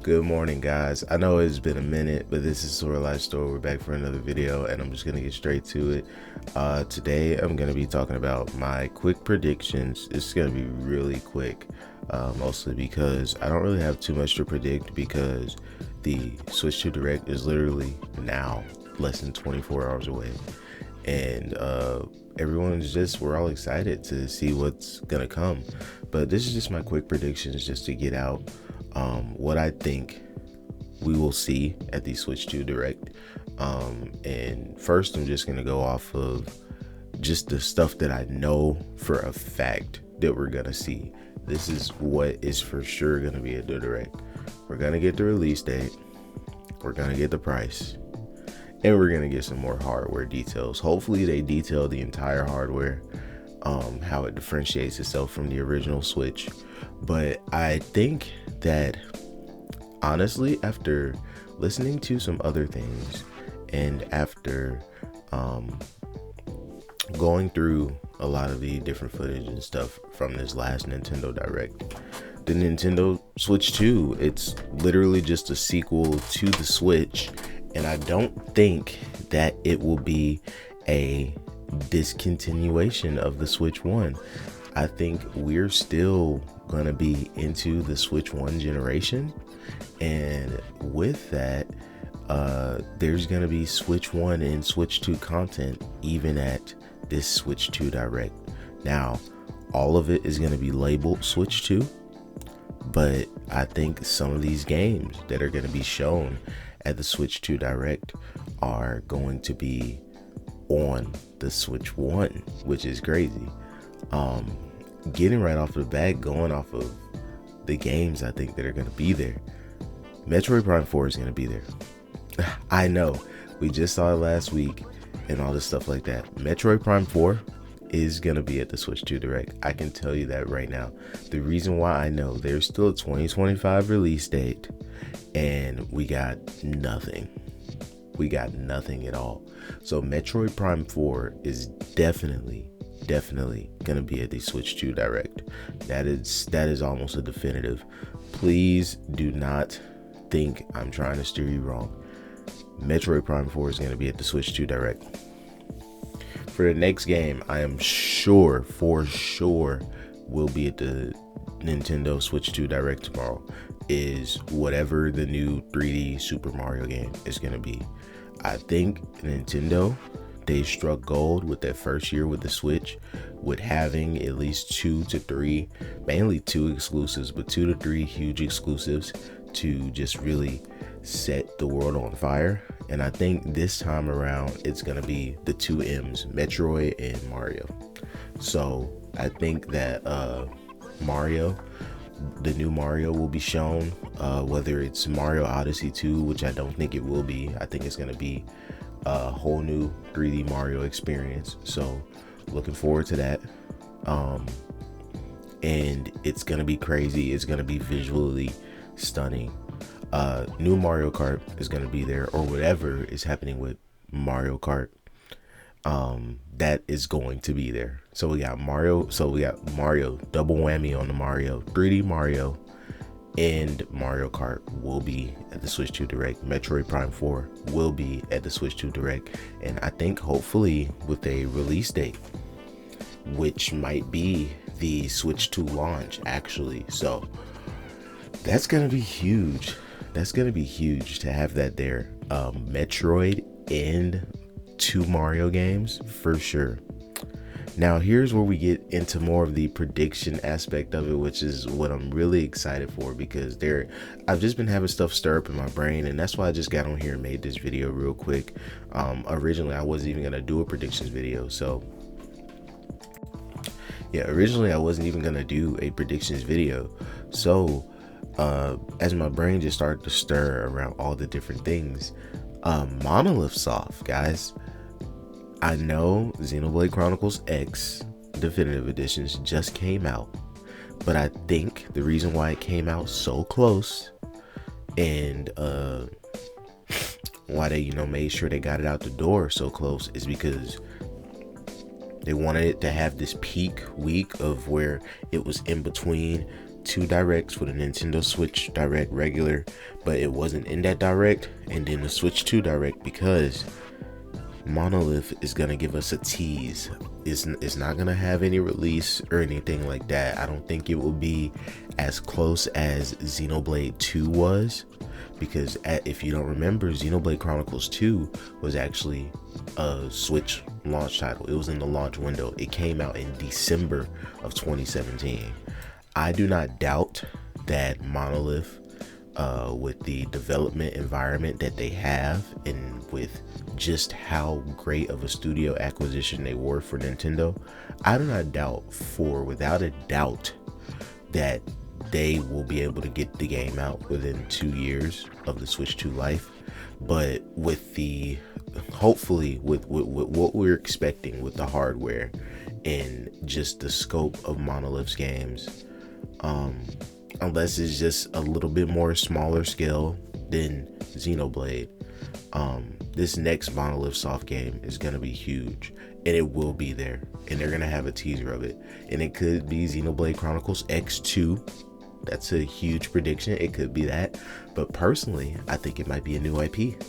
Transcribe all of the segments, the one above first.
Good morning, guys. I know it's been a minute, but this is SoraLifeStory. We're back for another video, and I'm just gonna get straight to it. Today, I'm gonna be talking about my quick predictions. It's gonna be really quick, mostly because I don't really have too much to predict because the Switch 2 Direct is literally now less than 24 hours away, and we're all excited to see what's gonna come. But this is just my quick predictions, just to get out what I think we will see at the Switch 2 Direct. And first, I'm just gonna go off of just the stuff that I know for a fact that we're gonna see. This is what is for sure gonna be at the Direct. We're gonna get the release date, we're gonna get the price, and we're gonna get some more hardware details. Hopefully they detail the entire hardware, how it differentiates itself from the original Switch. But I think that honestly, after listening to some other things and after going through a lot of the different footage and stuff from this last Nintendo Direct, the Nintendo Switch 2, it's literally just a sequel to the Switch, and I don't think that it will be a discontinuation of the Switch 1. I think we're still gonna be into the Switch 1 generation, and with that, there's gonna be Switch 1 and Switch 2 content even at this Switch 2 Direct. Now, all of it is gonna be labeled Switch 2, but I think some of these games that are gonna be shown at the Switch 2 Direct are going to be on the Switch 1, which is crazy. Getting right off the bat, going off of the games I think that are going to be there, Metroid Prime 4 is going to be there. I know, we just saw it last week and all this stuff like that. Metroid Prime 4 is going to be at the Switch 2 Direct. I can tell you that right now. The reason why I know, there's still a 2025 release date, and we got nothing. We got nothing at all. So Metroid Prime 4 is definitely gonna be at the Switch 2 Direct. That is almost a definitive. Please do not think I'm trying to steer you wrong. Metroid Prime 4 is gonna be at the Switch 2 Direct. For the next game, I am for sure will be at the Nintendo Switch 2 Direct tomorrow, is whatever the new 3D Super Mario game is gonna be. I think Nintendo, they struck gold with that first year with the Switch, with having at least 2 to 3, mainly 2 exclusives, but 2 to 3 huge exclusives to just really set the world on fire. And I think this time around, it's going to be the 2 M's, Metroid and Mario. So I think that Mario, the new Mario will be shown, whether it's Mario Odyssey 2, which I don't think it will be. I think it's going to be a whole new 3D Mario experience. So looking forward to that. And it's going to be crazy. It's going to be visually stunning. New Mario Kart is going to be there, or whatever is happening with Mario Kart. That is going to be there. So we got Mario, double whammy on the Mario. 3D Mario and Mario Kart will be at the Switch 2 Direct. Metroid Prime 4 will be at the Switch 2 Direct, and I think hopefully with a release date, which might be the Switch 2 launch actually. So that's gonna be huge. That's gonna be huge to have that there. Metroid and 2 Mario games for sure. Now here's where we get into more of the prediction aspect of it, which is what I'm really excited for, because I've just been having stuff stir up in my brain, and that's why I just got on here and made this video real quick. Originally I wasn't even gonna do a predictions video, so yeah, originally I wasn't even gonna do a predictions video. So as my brain just started to stir around all the different things, Monolith Soft, guys, I know Xenoblade Chronicles X Definitive Editions just came out, but I think the reason why it came out so close, and why they made sure they got it out the door so close, is because they wanted it to have this peak week of where it was in between two directs for the Nintendo Switch Direct regular, but it wasn't in that direct, and then the Switch 2 Direct, because Monolith is gonna give us a tease. It's not gonna have any release or anything like that. I don't think it will be as close as Xenoblade 2 was, because if you don't remember, Xenoblade Chronicles 2 was actually a Switch launch title. It was in the launch window. It came out in December of 2017. I do not doubt that Monolith, with the development environment that they have, and with just how great of a studio acquisition they were for Nintendo, I do not doubt without a doubt that they will be able to get the game out within 2 years of the Switch 2 life. But hopefully with what we're expecting with the hardware and just the scope of Monolith's games, unless it's just a little bit more smaller scale than Xenoblade, this next Monolith Soft game is going to be huge, and it will be there, and they're going to have a teaser of it, and it could be Xenoblade Chronicles X2. That's a huge prediction. It could be that, but personally, I think it might be a new IP,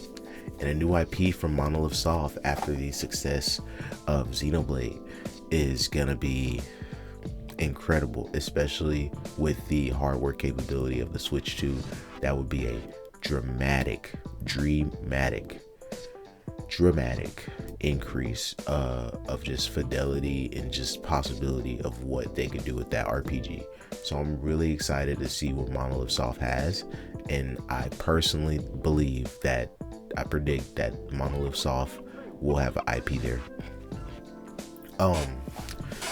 and a new IP from Monolith Soft after the success of Xenoblade is going to be incredible, especially with the hardware capability of the Switch 2. That would be a dramatic increase of just fidelity and just possibility of what they could do with that RPG. So I'm really excited to see what Monolith Soft has, and I personally predict that Monolith Soft will have an IP there.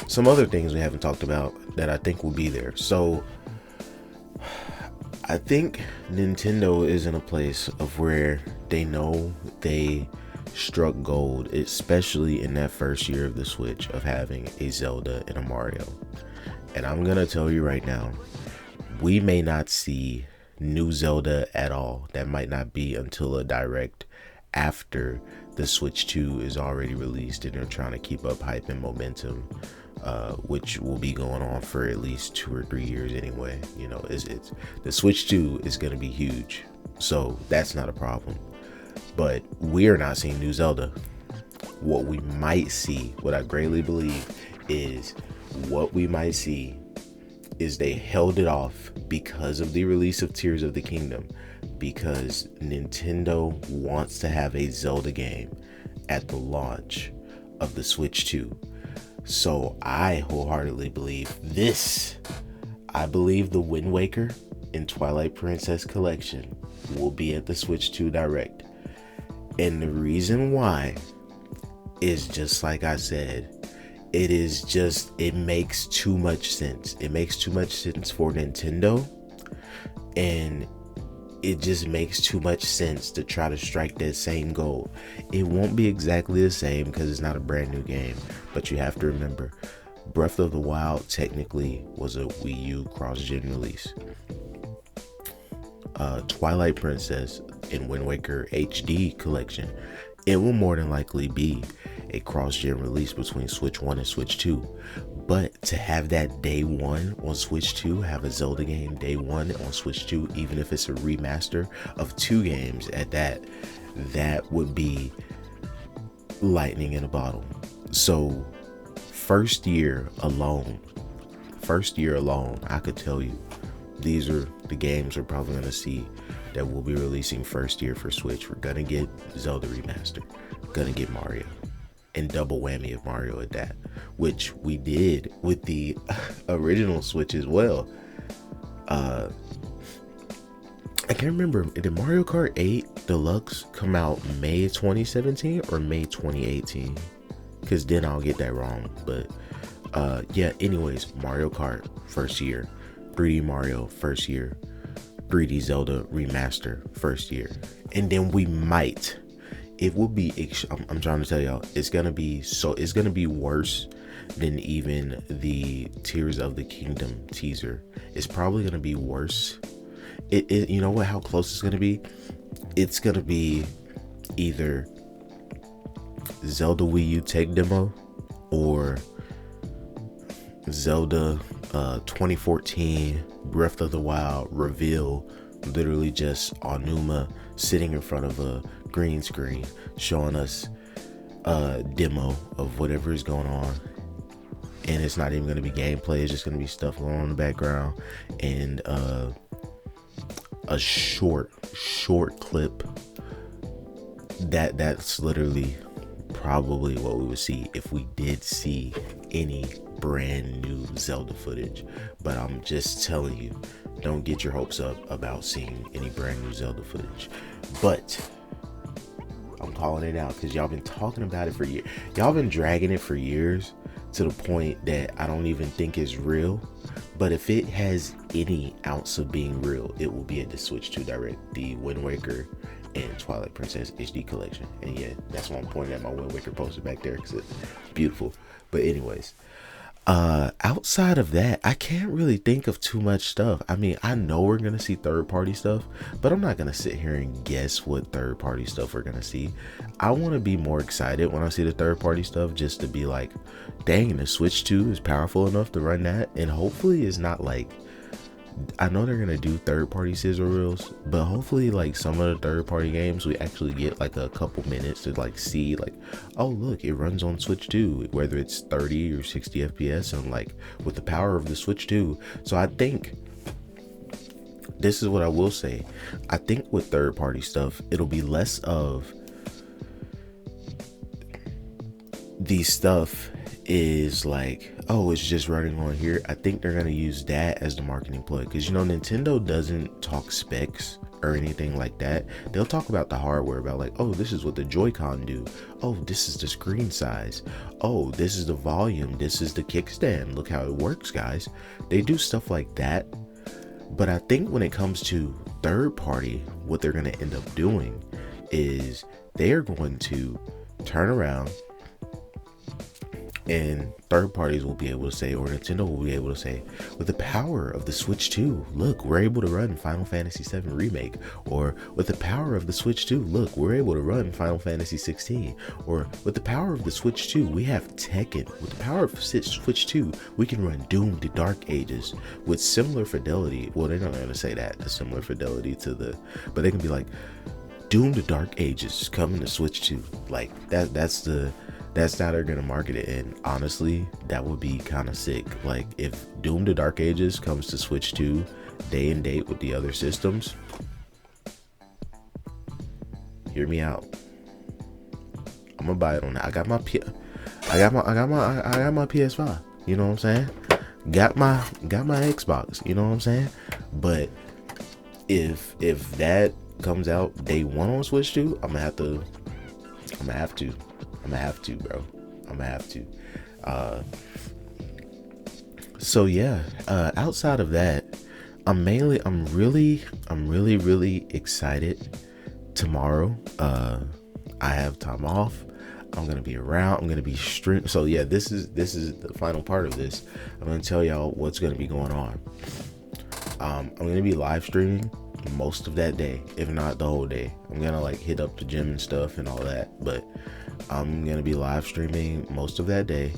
Some other things we haven't talked about that I think will be there. So I think Nintendo is in a place of where they know they struck gold, especially in that first year of the Switch, of having a Zelda and a Mario. And I'm gonna tell you right now, we may not see new Zelda at all. That might not be until a direct after the Switch 2 is already released, and they're trying to keep up hype and momentum, which will be going on for at least 2 or 3 years anyway. You know, it's the Switch 2 is going to be huge, so that's not a problem. But we are not seeing new Zelda. What we might see, what I greatly believe is, they held it off because of the release of Tears of the Kingdom, because Nintendo wants to have a Zelda game at the launch of the Switch 2. So I wholeheartedly believe this. I believe the Wind Waker and Twilight Princess collection will be at the Switch 2 Direct. And the reason why is, just like I said, it makes too much sense. It makes too much sense for Nintendo, and it just makes too much sense to try to strike that same goal. It won't be exactly the same because it's not a brand new game, but you have to remember, Breath of the Wild technically was a Wii U cross-gen release. Twilight Princess and Wind Waker HD collection, it will more than likely be a cross-gen release between Switch 1 and Switch 2. But to have that day one on Switch 2, have a Zelda game day one on Switch 2, even if it's a remaster of 2 games at that would be lightning in a bottle. So first year alone, I could tell you, these are the games we're probably going to see that we'll be releasing first year for Switch. We're going to get Zelda Remaster, going to get Mario, and double whammy of Mario at that, which we did with the original Switch as well. I can't remember, did Mario Kart 8 Deluxe come out May 2017 or May 2018? Because then I'll get that wrong. But yeah, anyways, Mario Kart first year, 3D Mario first year, 3D Zelda Remaster first year. And then we might, it will be, I'm trying to tell y'all, it's gonna be worse than even the Tears of the Kingdom teaser. It's probably gonna be worse. You know what, how close it's gonna be? It's gonna be either Zelda Wii U tech demo, or Zelda 2014 Breath of the Wild reveal, literally just Onuma sitting in front of a green screen showing us a demo of whatever is going on, and it's not even going to be gameplay, it's just going to be stuff going on in the background, and a short clip that's literally probably what we would see if we did see any brand new Zelda footage. But I'm just telling you, don't get your hopes up about seeing any brand new Zelda footage. But I'm calling it out because y'all been talking about it for years. Y'all been dragging it for years to the point that I don't even think it's real. But if it has any ounce of being real, it will be at the Switch 2 Direct, the Wind Waker and Twilight Princess HD collection. And yeah, that's why I'm pointing at my Wind Waker poster back there, because it's beautiful. But anyways, outside of that, I can't really think of too much stuff. I mean, I know we're gonna see third-party stuff, but I'm not gonna sit here and guess what third-party stuff we're gonna see. I want to be more excited when I see the third-party stuff, just to be like, dang, the Switch 2 is powerful enough to run that. And hopefully it's not like, I know they're gonna do third-party sizzle reels, but hopefully like some of the third-party games we actually get like a couple minutes to like see like, oh look, it runs on Switch 2, whether it's 30 or 60 FPS, and like with the power of the Switch 2. So I think this is what I will say. I think with third-party stuff, it'll be less of the stuff is like, oh, it's just running on here. I think they're gonna use that as the marketing play, because you know Nintendo doesn't talk specs or anything like that. They'll talk about the hardware, about like, oh, this is what the Joy-Con do, oh, this is the screen size, oh, this is the volume, this is the kickstand, look how it works, guys. They do stuff like that. But I think when it comes to third party, what they're gonna end up doing is they're going to turn around, and third parties will be able to say, or Nintendo will be able to say, with the power of the Switch 2, look, we're able to run Final Fantasy VII Remake. Or with the power of the Switch 2, look, we're able to run Final Fantasy 16. Or with the power of the Switch 2, we have Tekken. With the power of Switch 2, we can run Doom to Dark Ages with similar fidelity. Well, they're not going to say that, the similar fidelity to the, but they can be like, Doom to Dark Ages coming to Switch 2. Like that's how they're gonna market it. And honestly, that would be kind of sick. Like if Doom to Dark Ages comes to Switch 2 day and date with the other systems, hear me out, I'm gonna buy it on that. I got my PS5, you know what I'm saying? Got my Xbox, you know what I'm saying? But if that comes out day one on Switch 2, I'm gonna have to, bro. I'm gonna have to. So yeah, outside of that, I'm really excited. Tomorrow, I have time off. I'm gonna be around. I'm gonna be stream. So yeah, this is the final part of this. I'm gonna tell y'all what's gonna be going on. I'm gonna be live streaming most of that day, if not the whole day. I'm gonna like hit up the gym and stuff and all that, but I'm gonna be live streaming most of that day.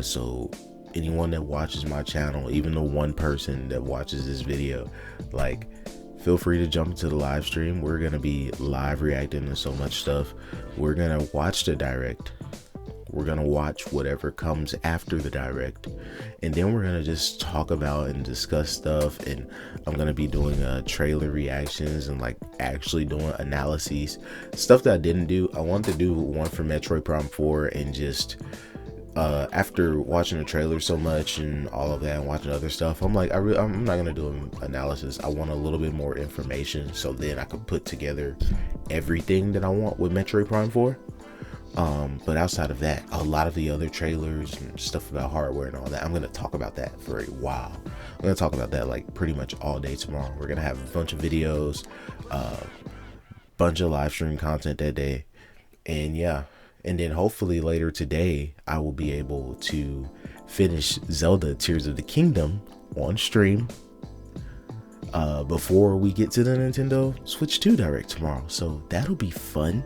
So anyone that watches my channel, even the one person that watches this video, like, feel free to jump into the live stream. We're gonna be live reacting to so much stuff. We're gonna watch the direct. We're gonna watch whatever comes after the direct, and then we're gonna just talk about and discuss stuff. And I'm gonna be doing trailer reactions and like actually doing analyses, stuff that I didn't do. I wanted to do one for Metroid Prime 4, and just after watching the trailer so much and all of that and watching other stuff, I'm like, I'm not gonna do an analysis. I want a little bit more information, so then I could put together everything that I want with Metroid Prime 4. But outside of that, a lot of the other trailers and stuff about hardware and all that, I'm going to talk about that for a while. I'm going to talk about that like pretty much all day tomorrow. We're going to have a bunch of videos, bunch of live stream content that day. And yeah, and then hopefully later today, I will be able to finish Zelda Tears of the Kingdom on stream before we get to the Nintendo Switch 2 Direct tomorrow. So that'll be fun.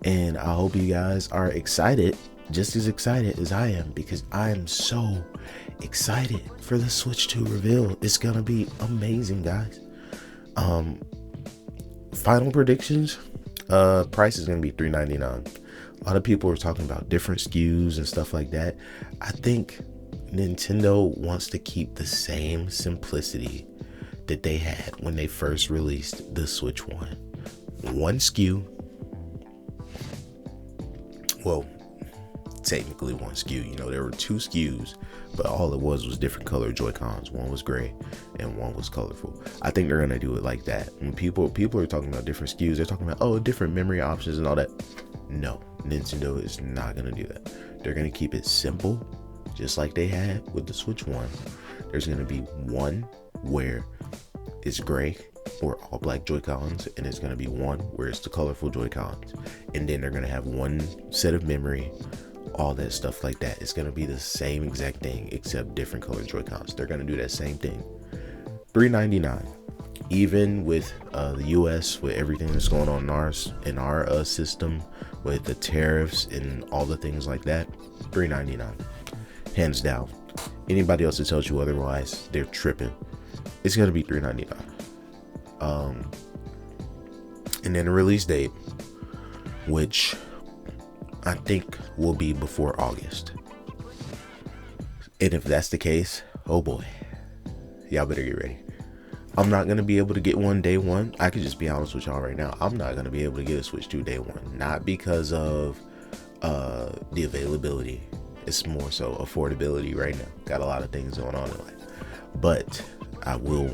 And I hope you guys are excited just as excited as I am, because I am so excited for the Switch 2 reveal. It's gonna be amazing, guys. Final predictions, price is gonna be $399. A lot of people are talking about different SKUs and stuff like that. I think Nintendo wants to keep the same simplicity that they had when they first released the Switch 1. One SKU. Well, technically one SKU. You know, there were 2 SKUs, but all it was different colored Joy-Cons. One was gray and one was colorful. I think they're gonna do it like that. When people are talking about different SKUs, they're talking about different memory options and all that. No, Nintendo is not gonna do that. They're gonna keep it simple, just like they had with the Switch 1. There's gonna be one where it's gray or all black Joy-Cons, and it's gonna be one where it's the colorful Joy-Cons, and then they're gonna have one set of memory, all that stuff like that. It's gonna be the same exact thing except different colored Joy-Cons. They're gonna do that same thing. $399. Even with the US, with everything that's going on in our system, with the tariffs and all the things like that, $399, hands down. Anybody else that tells you otherwise, they're tripping. It's gonna be $399. And then a release date, which I think will be before August. And if that's the case, oh boy, y'all better get ready. I'm not gonna be able to get one day one. I could just be honest with y'all right now. I'm not gonna be able to get a Switch 2 day one. Not because of the availability. It's more so affordability right now. Got a lot of things going on in life. But I will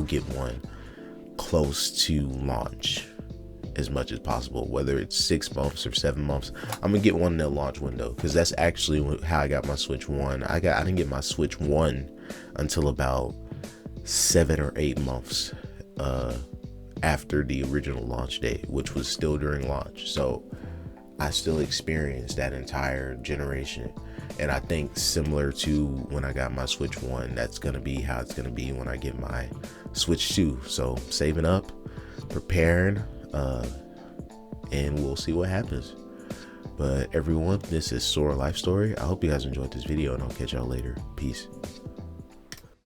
get one close to launch as much as possible, whether it's 6 months or 7 months. I'm gonna get one in the launch window, because that's actually how I got my Switch 1. I didn't get my Switch 1 until about 7 or 8 months after the original launch date, which was still during launch. So I still experienced that entire generation. And I think similar to when I got my Switch 1, that's gonna be how it's gonna be when I get my Switch 2. So saving up, preparing, and we'll see what happens. But everyone, this is SoraLifeStory. I hope you guys enjoyed this video, and I'll catch y'all later. Peace.